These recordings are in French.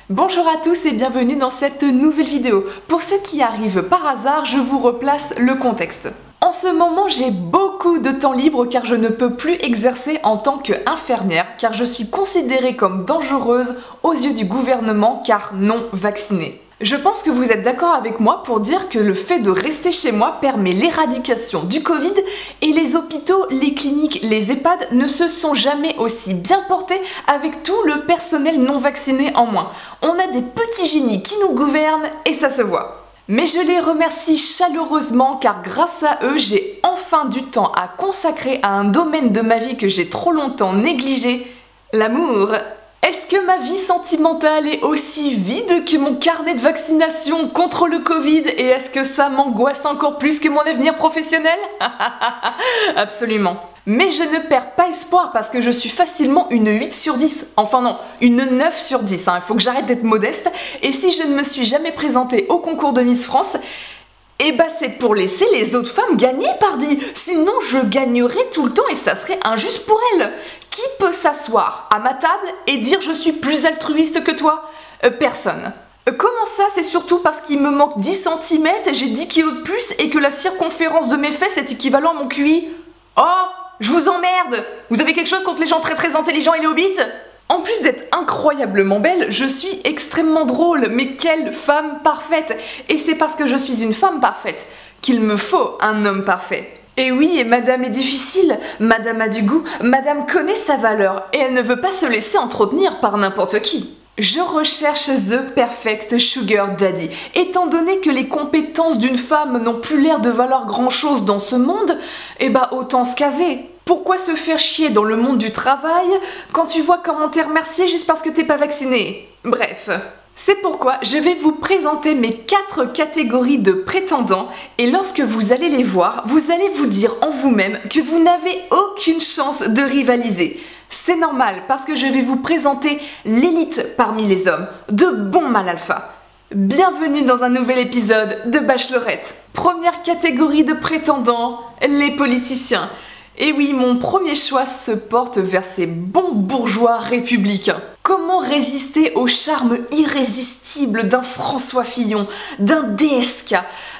Bonjour à tous et bienvenue dans cette nouvelle vidéo. Pour ceux qui arrivent par hasard, je vous replace le contexte. En ce moment, j'ai beaucoup de temps libre car je ne peux plus exercer en tant qu'infirmière car je suis considérée comme dangereuse aux yeux du gouvernement car non vaccinée. Je pense que vous êtes d'accord avec moi pour dire que le fait de rester chez moi permet l'éradication du Covid et les hôpitaux, les cliniques, les EHPAD ne se sont jamais aussi bien portés avec tout le personnel non vacciné en moins. On a des petits génies qui nous gouvernent et ça se voit. Mais je les remercie chaleureusement car grâce à eux, j'ai enfin du temps à consacrer à un domaine de ma vie que j'ai trop longtemps négligé, l'amour. Est-ce que ma vie sentimentale est aussi vide que mon carnet de vaccination contre le Covid et est-ce que ça m'angoisse encore plus que mon avenir professionnel? Absolument. Mais je ne perds pas espoir parce que je suis facilement une 8 sur 10. Enfin non, une 9 sur 10. Il faut que j'arrête d'être modeste. Et si je ne me suis jamais présentée au concours de Miss France, eh bah c'est pour laisser les autres femmes gagner, pardi. Sinon je gagnerais tout le temps et ça serait injuste pour elles. Qui peut s'asseoir à ma table et dire je suis plus altruiste que toi? Personne. Comment ça? C'est surtout parce qu'il me manque 10 cm, j'ai 10 kg de plus et que la circonférence de mes fesses est équivalent à mon QI? Oh, je vous emmerde! Vous avez quelque chose contre les gens très intelligents et les hobbits? En plus d'être incroyablement belle, je suis extrêmement drôle, mais quelle femme parfaite! Et c'est parce que je suis une femme parfaite qu'il me faut un homme parfait. Et oui, et madame est difficile, madame a du goût, madame connaît sa valeur, et elle ne veut pas se laisser entretenir par n'importe qui. Je recherche the perfect sugar daddy. Étant donné que les compétences d'une femme n'ont plus l'air de valoir grand chose dans ce monde, eh bah autant se caser. Pourquoi se faire chier dans le monde du travail quand tu vois comment t'es remercié juste parce que t'es pas vacciné? Bref. C'est pourquoi je vais vous présenter mes 4 catégories de prétendants et lorsque vous allez les voir, vous allez vous dire en vous-même que vous n'avez aucune chance de rivaliser. C'est normal parce que je vais vous présenter l'élite parmi les hommes, de bons mâles alpha. Bienvenue dans un nouvel épisode de Bachelorette. Première catégorie de prétendants, les politiciens. Et oui, mon premier choix se porte vers ces bons bourgeois républicains. Comment résister au charme irrésistible d'un François Fillon, d'un DSK,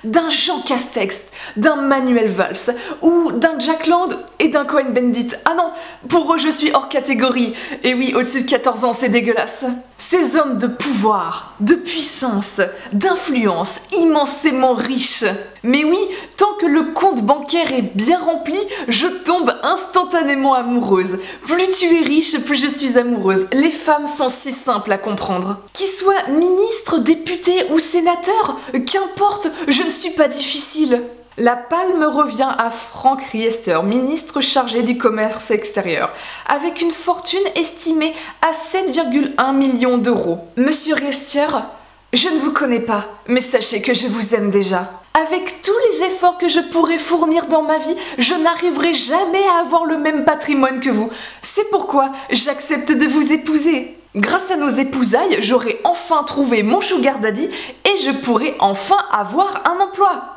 d'un Jean Castex, d'un Manuel Valls ou d'un Jack Lang et d'un Cohen-Bendit? Ah non, pour eux je suis hors catégorie. Et oui, au-dessus de 14 ans, c'est dégueulasse. Ces hommes de pouvoir, de puissance, d'influence, immensément riches. Mais oui, tant que le compte bancaire est bien rempli, je tombe instantanément amoureuse. Plus tu es riche, plus je suis amoureuse. Les femmes sont si simples à comprendre. Qu'ils soient ministres, députés ou sénateurs, qu'importe, je ne suis pas difficile. La palme revient à Franck Riester, ministre chargé du commerce extérieur, avec une fortune estimée à 7,1 millions d'euros. Monsieur Riester, je ne vous connais pas, mais sachez que je vous aime déjà. Avec tous les efforts que je pourrais fournir dans ma vie, je n'arriverai jamais à avoir le même patrimoine que vous. C'est pourquoi j'accepte de vous épouser. Grâce à nos épousailles, j'aurai enfin trouvé mon sugar daddy et je pourrai enfin avoir un emploi.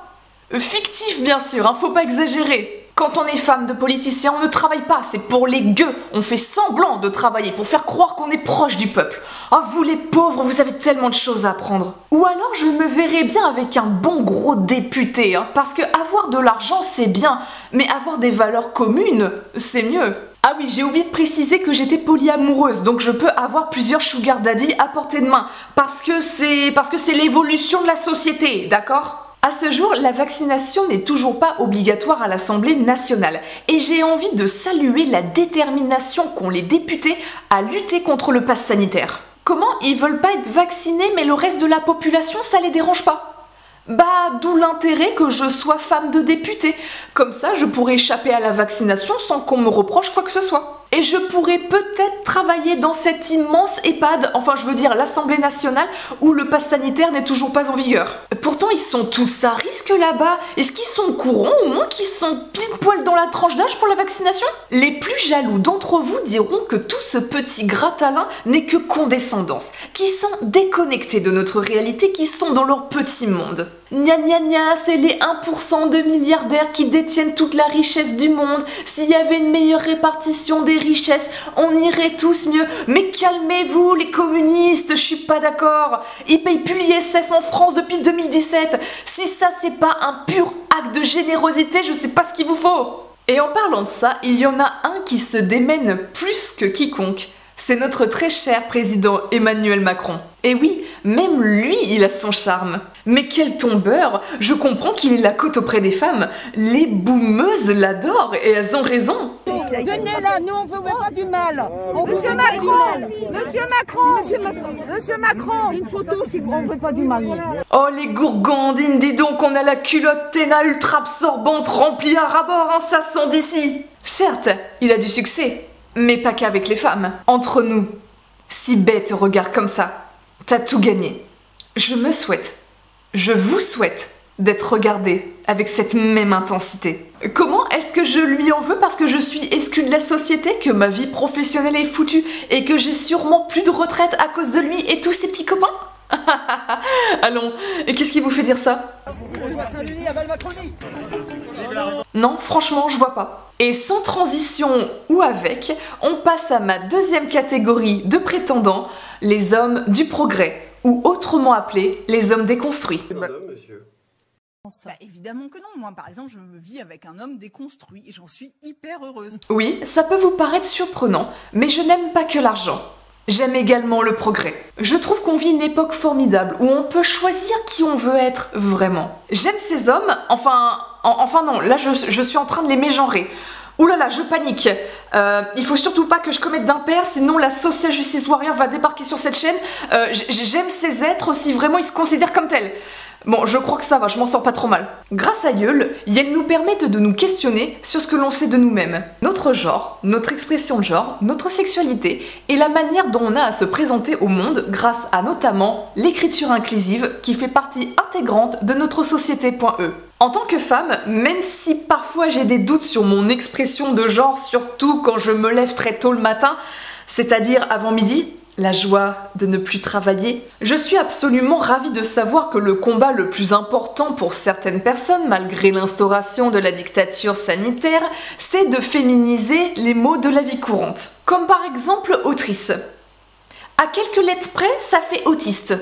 Fictif bien sûr, faut pas exagérer. Quand on est femme de politicien, on ne travaille pas, c'est pour les gueux. On fait semblant de travailler pour faire croire qu'on est proche du peuple. Ah vous les pauvres, vous avez tellement de choses à apprendre. Ou alors je me verrais bien avec un bon gros député, parce que avoir de l'argent c'est bien, mais avoir des valeurs communes, c'est mieux. Ah oui, j'ai oublié de préciser que j'étais polyamoureuse, donc je peux avoir plusieurs sugar daddy à portée de main, parce que c'est l'évolution de la société, d'accord ? À ce jour, la vaccination n'est toujours pas obligatoire à l'Assemblée nationale et j'ai envie de saluer la détermination qu'ont les députés à lutter contre le pass sanitaire. Comment ils veulent pas être vaccinés mais le reste de la population ça les dérange pas? Bah d'où l'intérêt que je sois femme de député. Comme ça je pourrais échapper à la vaccination sans qu'on me reproche quoi que ce soit. Et je pourrais peut-être travailler dans cet immense EHPAD, enfin je veux dire l'Assemblée nationale, où le pass sanitaire n'est toujours pas en vigueur. Pourtant ils sont tous à risque là-bas. Est-ce qu'ils sont au courant au moins qu'ils sont pile poil dans la tranche d'âge pour la vaccination? Les plus jaloux d'entre vous diront que tout ce petit gratalin n'est que condescendance, qui sont déconnectés de notre réalité, qui sont dans leur petit monde. Gna gna gna, c'est les 1% de milliardaires qui détiennent toute la richesse du monde. S'il y avait une meilleure répartition des richesses, on irait tous mieux. Mais calmez-vous les communistes, je suis pas d'accord. Ils payent plus l'ISF en France depuis 2017. Si ça c'est pas un pur acte de générosité, je sais pas ce qu'il vous faut. Et en parlant de ça, il y en a un qui se démène plus que quiconque. C'est notre très cher président Emmanuel Macron. Et oui, même lui, il a son charme. Mais quel tombeur! Je comprends qu'il ait la cote auprès des femmes. Les boumeuses l'adorent et elles ont raison. Venez là, nous on veut pas du mal. Monsieur Macron, Monsieur Macron, Monsieur Macron, une photo si on veut pas du mal. Oh les gourgandines, dis donc, on a la culotte Téna ultra absorbante remplie à ras-bord, hein, ça sent d'ici. Certes, il a du succès, mais pas qu'avec les femmes. Entre nous, si bête regard comme ça, t'as tout gagné. Je me souhaite, je vous souhaite d'être regardé avec cette même intensité. Comment est-ce que je lui en veux parce que je suis exclue de la société, que ma vie professionnelle est foutue et que j'ai sûrement plus de retraite à cause de lui et tous ses petits copains? Allons, et qu'est-ce qui vous fait dire ça? Non, franchement, je vois pas. Et sans transition ou avec, on passe à ma deuxième catégorie de prétendants, les hommes du progrès, ou autrement appelés les hommes déconstruits. Bah, évidemment que non, moi par exemple je me vis avec un homme déconstruit et j'en suis hyper heureuse. Oui, ça peut vous paraître surprenant, mais je n'aime pas que l'argent. J'aime également le progrès. Je trouve qu'on vit une époque formidable où on peut choisir qui on veut être vraiment. J'aime ces hommes, enfin non, là je suis en train de les mégenrer. Ouh là là, je panique. Il faut surtout pas que je commette d'impair, sinon la Social Justice Warrior va débarquer sur cette chaîne. J'aime ces êtres si vraiment ils se considèrent comme tels. Bon, je crois que ça va, je m'en sors pas trop mal. Grâce à Yeul, elles nous permettent de nous questionner sur ce que l'on sait de nous-mêmes. Notre genre, notre expression de genre, notre sexualité et la manière dont on a à se présenter au monde grâce à notamment l'écriture inclusive qui fait partie intégrante de notre société.e. En tant que femme, même si parfois j'ai des doutes sur mon expression de genre, surtout quand je me lève très tôt le matin, c'est-à-dire avant midi, la joie de ne plus travailler. Je suis absolument ravie de savoir que le combat le plus important pour certaines personnes, malgré l'instauration de la dictature sanitaire, c'est de féminiser les mots de la vie courante. Comme par exemple autrice. À quelques lettres près, ça fait autiste.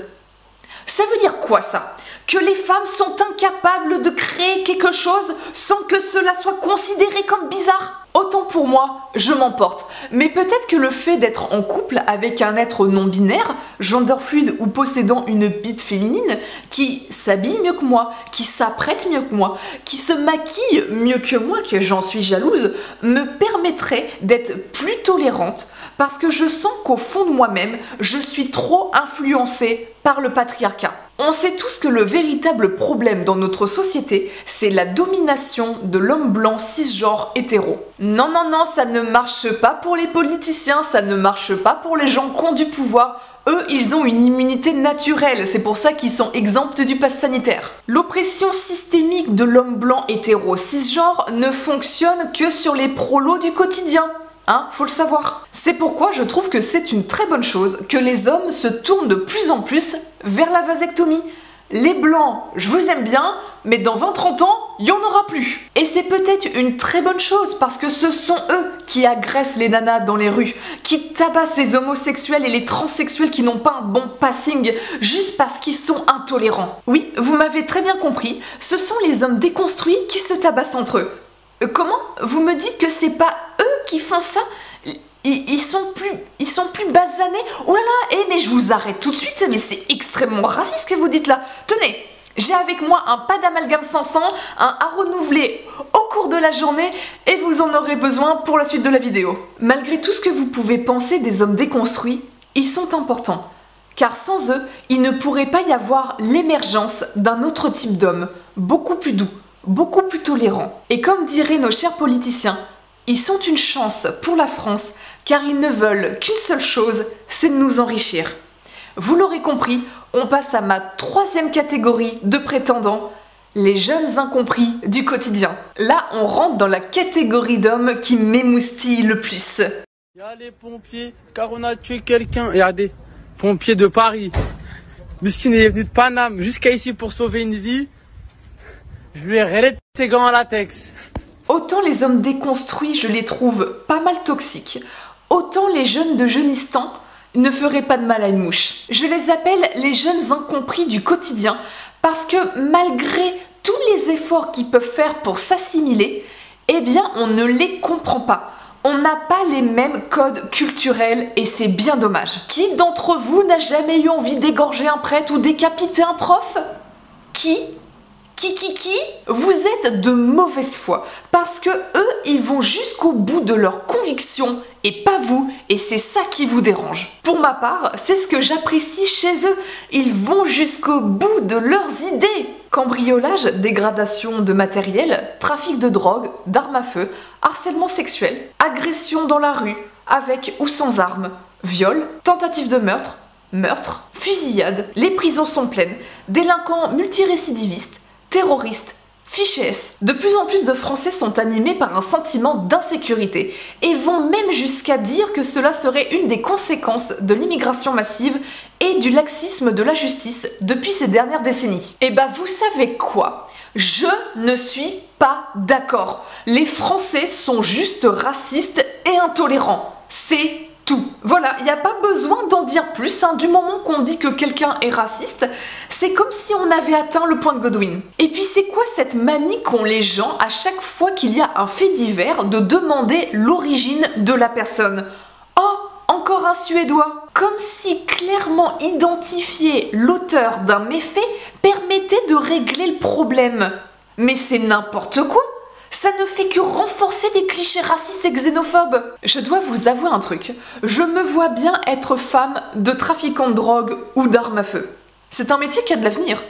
Ça veut dire quoi ça? Que les femmes sont incapables de créer quelque chose sans que cela soit considéré comme bizarre? Autant pour moi, je m'emporte. Mais peut-être que le fait d'être en couple avec un être non-binaire, genderfluide ou possédant une bite féminine, qui s'habille mieux que moi, qui s'apprête mieux que moi, qui se maquille mieux que moi, que j'en suis jalouse, me permettrait d'être plus tolérante parce que je sens qu'au fond de moi-même, je suis trop influencée par le patriarcat. On sait tous que le véritable problème dans notre société, c'est la domination de l'homme blanc cisgenre hétéro. Non, non, non, ça ne marche pas pour les politiciens, ça ne marche pas pour les gens qui ont du pouvoir. Eux, ils ont une immunité naturelle, c'est pour ça qu'ils sont exempts du pass sanitaire. L'oppression systémique de l'homme blanc hétéro cisgenre ne fonctionne que sur les prolos du quotidien. Hein, faut le savoir. C'est pourquoi je trouve que c'est une très bonne chose que les hommes se tournent de plus en plus vers la vasectomie. Les blancs, je vous aime bien, mais dans 20-30 ans, il n'y en aura plus. Et c'est peut-être une très bonne chose parce que ce sont eux qui agressent les nanas dans les rues, qui tabassent les homosexuels et les transsexuels qui n'ont pas un bon passing juste parce qu'ils sont intolérants. Oui, vous m'avez très bien compris, ce sont les hommes déconstruits qui se tabassent entre eux. Comment? Vous me dites que c'est pas eux qui font ça? Ils sont plus basanés? Oh là là, mais je vous arrête tout de suite, mais c'est extrêmement raciste ce que vous dites là. Tenez, j'ai avec moi un pas d'amalgame 500, un à renouveler au cours de la journée et vous en aurez besoin pour la suite de la vidéo. Malgré tout ce que vous pouvez penser des hommes déconstruits, ils sont importants. Car sans eux, il ne pourrait pas y avoir l'émergence d'un autre type d'homme, beaucoup plus doux, beaucoup plus tolérant. Et comme diraient nos chers politiciens, ils sont une chance pour la France car ils ne veulent qu'une seule chose, c'est de nous enrichir. Vous l'aurez compris, on passe à ma troisième catégorie de prétendants, les jeunes incompris du quotidien. Là, on rentre dans la catégorie d'hommes qui m'émoustillent le plus. Il y a les pompiers, car on a tué quelqu'un. Regardez, pompiers de Paris. Miskin est venu de Paname jusqu'à ici pour sauver une vie. Je lui ai relais ses gants à latex. Autant les hommes déconstruits, je les trouve pas mal toxiques, autant les jeunes de Jeunistan ne feraient pas de mal à une mouche. Je les appelle les jeunes incompris du quotidien parce que malgré tous les efforts qu'ils peuvent faire pour s'assimiler, eh bien on ne les comprend pas. On n'a pas les mêmes codes culturels et c'est bien dommage. Qui d'entre vous n'a jamais eu envie d'égorger un prêtre ou décapiter un prof? Qui? Vous êtes de mauvaise foi parce que eux, ils vont jusqu'au bout de leurs convictions et pas vous, et c'est ça qui vous dérange. Pour ma part, c'est ce que j'apprécie chez eux. Ils vont jusqu'au bout de leurs idées. Cambriolage, dégradation de matériel, trafic de drogue, d'armes à feu, harcèlement sexuel, agression dans la rue, avec ou sans armes, viol, tentative de meurtre, fusillade, les prisons sont pleines, délinquants multirécidivistes, terroristes, fichés S. De plus en plus de Français sont animés par un sentiment d'insécurité et vont même jusqu'à dire que cela serait une des conséquences de l'immigration massive et du laxisme de la justice depuis ces dernières décennies. Et bah vous savez quoi? Je ne suis pas d'accord. Les Français sont juste racistes et intolérants. C'est tout. Voilà, il n'y a pas besoin d'en dire plus, hein. Du moment qu'on dit que quelqu'un est raciste, c'est comme si on avait atteint le point de Godwin. Et puis c'est quoi cette manie qu'ont les gens à chaque fois qu'il y a un fait divers de demander l'origine de la personne? Oh, encore un Suédois. Comme si clairement identifier l'auteur d'un méfait permettait de régler le problème. Mais c'est n'importe quoi. Ça ne fait que renforcer des clichés racistes et xénophobes. Je dois vous avouer un truc. Je me vois bien être femme de trafiquant de drogue ou d'armes à feu. C'est un métier qui a de l'avenir.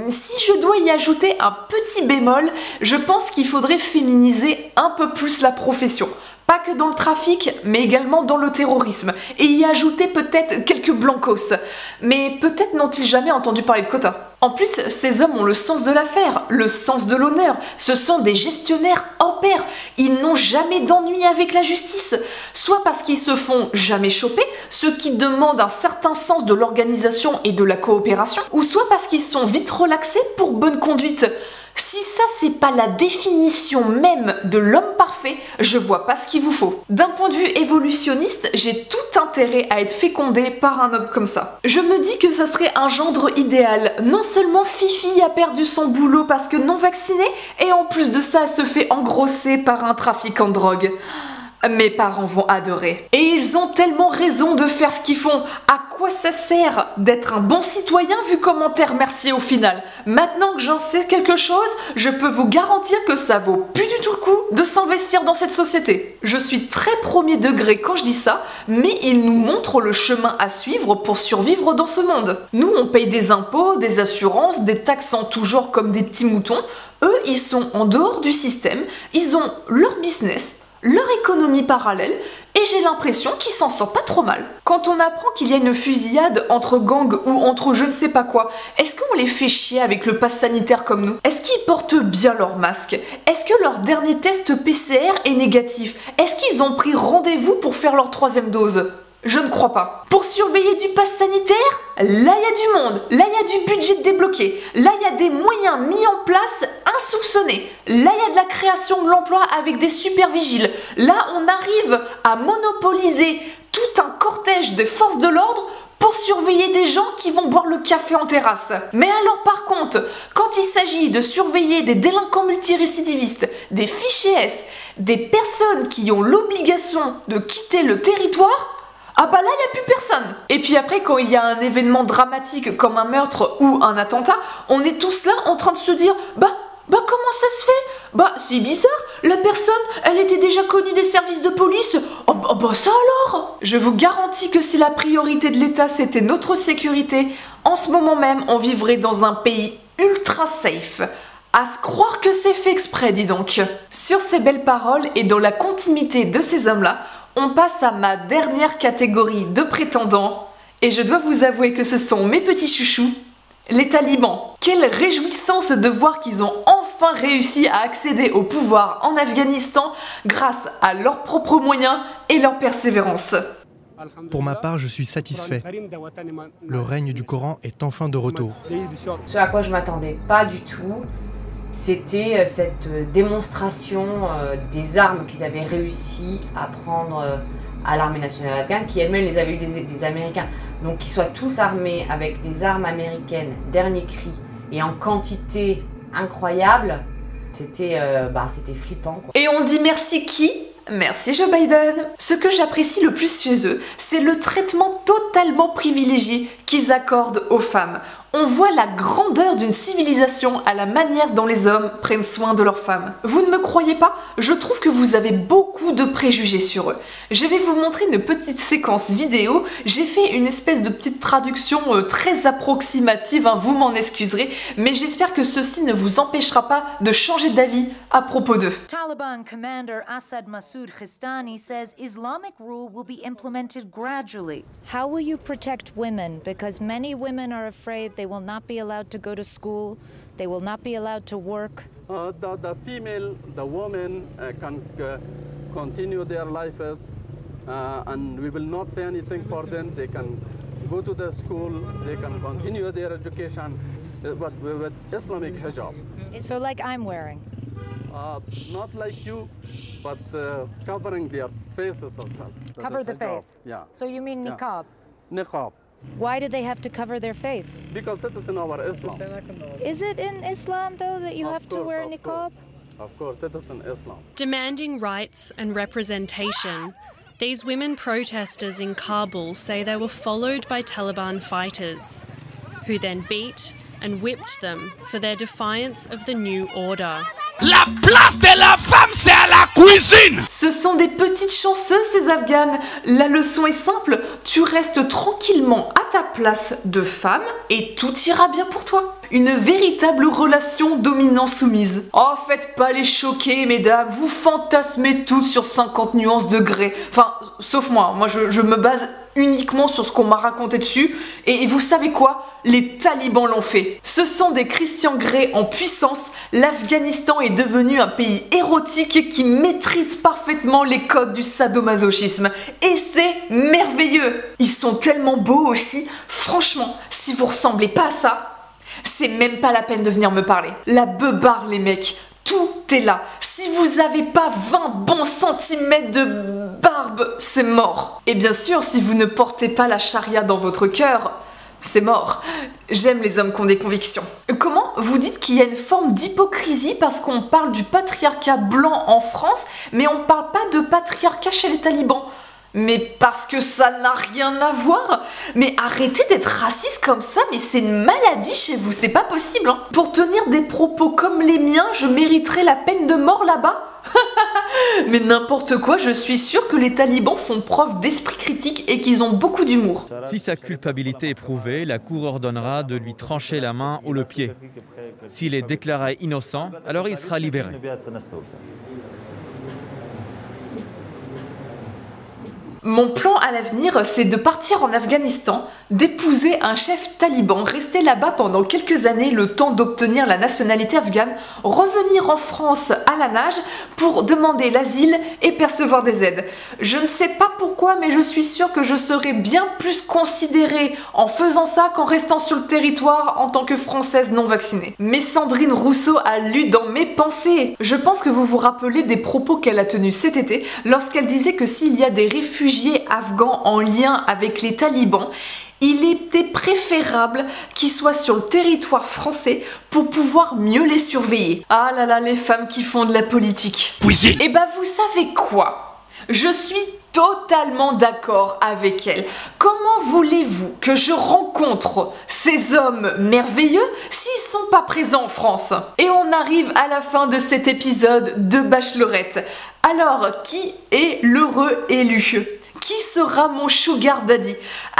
Si je dois y ajouter un petit bémol, je pense qu'il faudrait féminiser un peu plus la profession. Pas que dans le trafic, mais également dans le terrorisme. Et y ajouter peut-être quelques blancos. Mais peut-être n'ont-ils jamais entendu parler de quotas. En plus, ces hommes ont le sens de l'affaire, le sens de l'honneur. Ce sont des gestionnaires hors pair. Ils n'ont jamais d'ennui avec la justice. Soit parce qu'ils se font jamais choper, ce qui demande un certain sens de l'organisation et de la coopération, ou soit parce qu'ils sont vite relaxés pour bonne conduite. Si ça c'est pas la définition même de l'homme parfait, je vois pas ce qu'il vous faut. D'un point de vue évolutionniste, j'ai tout intérêt à être fécondée par un homme comme ça. Je me dis que ça serait un gendre idéal. Non seulement Fifi a perdu son boulot parce que non vaccinée, et en plus de ça elle se fait engrosser par un trafiquant de drogue. Mes parents vont adorer. Et ils ont tellement raison de faire ce qu'ils font. À quoi ça sert d'être un bon citoyen vu comment t'es remercié au final? Maintenant que j'en sais quelque chose, je peux vous garantir que ça vaut plus du tout le coup de s'investir dans cette société. Je suis très premier degré quand je dis ça, mais ils nous montrent le chemin à suivre pour survivre dans ce monde. Nous, on paye des impôts, des assurances, des taxes en tout genre comme des petits moutons. Eux, ils sont en dehors du système, ils ont leur business, leur économie parallèle, et j'ai l'impression qu'ils s'en sortent pas trop mal. Quand on apprend qu'il y a une fusillade entre gangs ou entre je ne sais pas quoi, est-ce qu'on les fait chier avec le pass sanitaire comme nous? Est-ce qu'ils portent bien leur masque? Est-ce que leur dernier test PCR est négatif? Est-ce qu'ils ont pris rendez-vous pour faire leur 3e dose? Je ne crois pas. Pour surveiller du pass sanitaire, là il y a du monde, là il y a du budget débloqué, là il y a des moyens mis en place insoupçonnés, là il y a de la création de l'emploi avec des super vigiles, là on arrive à monopoliser tout un cortège des forces de l'ordre pour surveiller des gens qui vont boire le café en terrasse. Mais alors par contre, quand il s'agit de surveiller des délinquants multirécidivistes, des fichés S, des personnes qui ont l'obligation de quitter le territoire, ah bah là, il n'y a plus personne. Et puis après, quand il y a un événement dramatique comme un meurtre ou un attentat, on est tous là en train de se dire bah comment ça se fait? Bah c'est bizarre, la personne, elle était déjà connue des services de police. Oh bah ça alors? Je vous garantis que si la priorité de l'État c'était notre sécurité, en ce moment même, on vivrait dans un pays ultra safe. À se croire que c'est fait exprès, dis donc. Sur ces belles paroles et dans la continuité de ces hommes-là, on passe à ma dernière catégorie de prétendants, et je dois vous avouer que ce sont mes petits chouchous, les talibans. Quelle réjouissance de voir qu'ils ont enfin réussi à accéder au pouvoir en Afghanistan grâce à leurs propres moyens et leur persévérance. Pour ma part, je suis satisfait. Le règne du Coran est enfin de retour. Ce à quoi je m'attendais pas du tout. c'était cette démonstration des armes qu'ils avaient réussi à prendre à l'armée nationale afghane, qui elle-même les avait eu des Américains. Donc qu'ils soient tous armés avec des armes américaines, dernier cri, et en quantité incroyable, c'était flippant, quoi. Et on dit merci qui ? Merci Joe Biden. Ce que j'apprécie le plus chez eux, c'est le traitement totalement privilégié qu'ils accordent aux femmes. On voit la grandeur d'une civilisation à la manière dont les hommes prennent soin de leurs femmes. Vous ne me croyez pas? Je trouve que vous avez beaucoup de préjugés sur eux. Je vais vous montrer une petite séquence vidéo. J'ai fait une espèce de petite traduction très approximative, hein, vous m'en excuserez, mais j'espère que ceci ne vous empêchera pas de changer d'avis à propos d'eux. Taliban commander Asad Masoud Khistani says Islamic rule will be implemented gradually. How will you protect women? Because many women are afraid they will not be allowed to go to school, they will not be allowed to work. The female, the women can continue their lives and we will not say anything for them. They can go to the school, they can continue their education, but with Islamic hijab. So like I'm wearing? Not like you, but covering their faces as well. Cover the face? Yeah. So you mean niqab? Yeah. Niqab. Why do they have to cover their face? Because it is in our Islam. Is it in Islam, though, that you have to wear niqab? Of course, it is in Islam. Demanding rights and representation, these women protesters in Kabul say they were followed by Taliban fighters, who then beat and whipped them for their defiance of the new order. La place de la femme, c'est à la cuisine! Ce sont des petites chanceuses, ces Afghanes. La leçon est simple, tu restes tranquillement à ta place de femme et tout ira bien pour toi. Une véritable relation dominant-soumise. Oh, faites pas les choquer, mesdames, vous fantasmez toutes sur 50 nuances de gré. Enfin, sauf moi, je me base uniquement sur ce qu'on m'a raconté dessus. Et vous savez quoi? Les talibans l'ont fait. Ce sont des Christian Grey en puissance. L'Afghanistan est devenu un pays érotique qui maîtrise parfaitement les codes du sadomasochisme. Et c'est merveilleux. Ils sont tellement beaux aussi. Franchement, si vous ressemblez pas à ça, c'est même pas la peine de venir me parler. La beubare, les mecs. Tout est là. Si vous avez pas 20 bons centimètres de barbe, c'est mort. Et bien sûr, si vous ne portez pas la charia dans votre cœur, c'est mort. J'aime les hommes qui ont des convictions. Comment? Vous dites qu'il y a une forme d'hypocrisie parce qu'on parle du patriarcat blanc en France, mais on parle pas de patriarcat chez les talibans. Mais parce que ça n'a rien à voir. Mais arrêtez d'être raciste comme ça, mais c'est une maladie chez vous, c'est pas possible, hein. Pour tenir des propos comme les miens, je mériterais la peine de mort là-bas? Mais n'importe quoi, je suis sûre que les talibans font preuve d'esprit critique et qu'ils ont beaucoup d'humour. Si sa culpabilité est prouvée, la cour ordonnera de lui trancher la main ou le pied. S'il est déclaré innocent, alors il sera libéré. Mon plan à l'avenir, c'est de partir en Afghanistan, d'épouser un chef taliban, rester là-bas pendant quelques années, le temps d'obtenir la nationalité afghane, revenir en France à la nage pour demander l'asile et percevoir des aides. Je ne sais pas pourquoi, mais je suis sûre que je serai bien plus considérée en faisant ça qu'en restant sur le territoire en tant que Française non vaccinée. Mais Sandrine Rousseau a lu dans mes pensées. Je pense que vous vous rappelez des propos qu'elle a tenus cet été lorsqu'elle disait que s'il y a des réfugiés afghans en lien avec les talibans, il était préférable qu'ils soient sur le territoire français pour pouvoir mieux les surveiller. Ah là là, les femmes qui font de la politique. Cuisine. Et bah vous savez quoi? Je suis totalement d'accord avec elle. Comment voulez-vous que je rencontre ces hommes merveilleux s'ils sont pas présents en France? Et on arrive à la fin de cet épisode de Bachelorette. Alors, qui est l'heureux élu? Qui sera mon sugar daddy?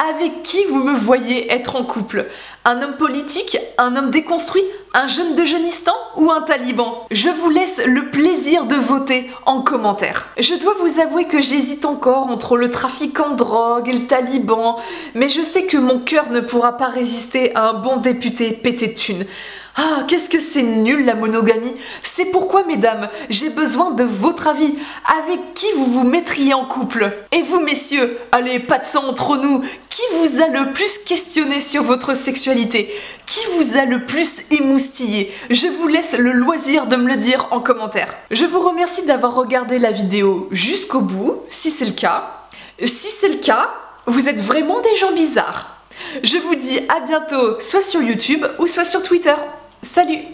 Avec qui vous me voyez être en couple? Un homme politique? Un homme déconstruit? Un jeune de Jeunistan? Ou un taliban? Je vous laisse le plaisir de voter en commentaire. Je dois vous avouer que j'hésite encore entre le trafiquant de drogue et le taliban, mais je sais que mon cœur ne pourra pas résister à un bon député pété de thunes. Ah, qu'est-ce que c'est nul la monogamie. C'est pourquoi, mesdames, j'ai besoin de votre avis. Avec qui vous vous mettriez en couple? Et vous, messieurs, allez, pas de sang entre nous. Qui vous a le plus questionné sur votre sexualité? Qui vous a le plus émoustillé? Je vous laisse le loisir de me le dire en commentaire. Je vous remercie d'avoir regardé la vidéo jusqu'au bout, si c'est le cas. Si c'est le cas, vous êtes vraiment des gens bizarres. Je vous dis à bientôt, soit sur YouTube ou soit sur Twitter. Salut!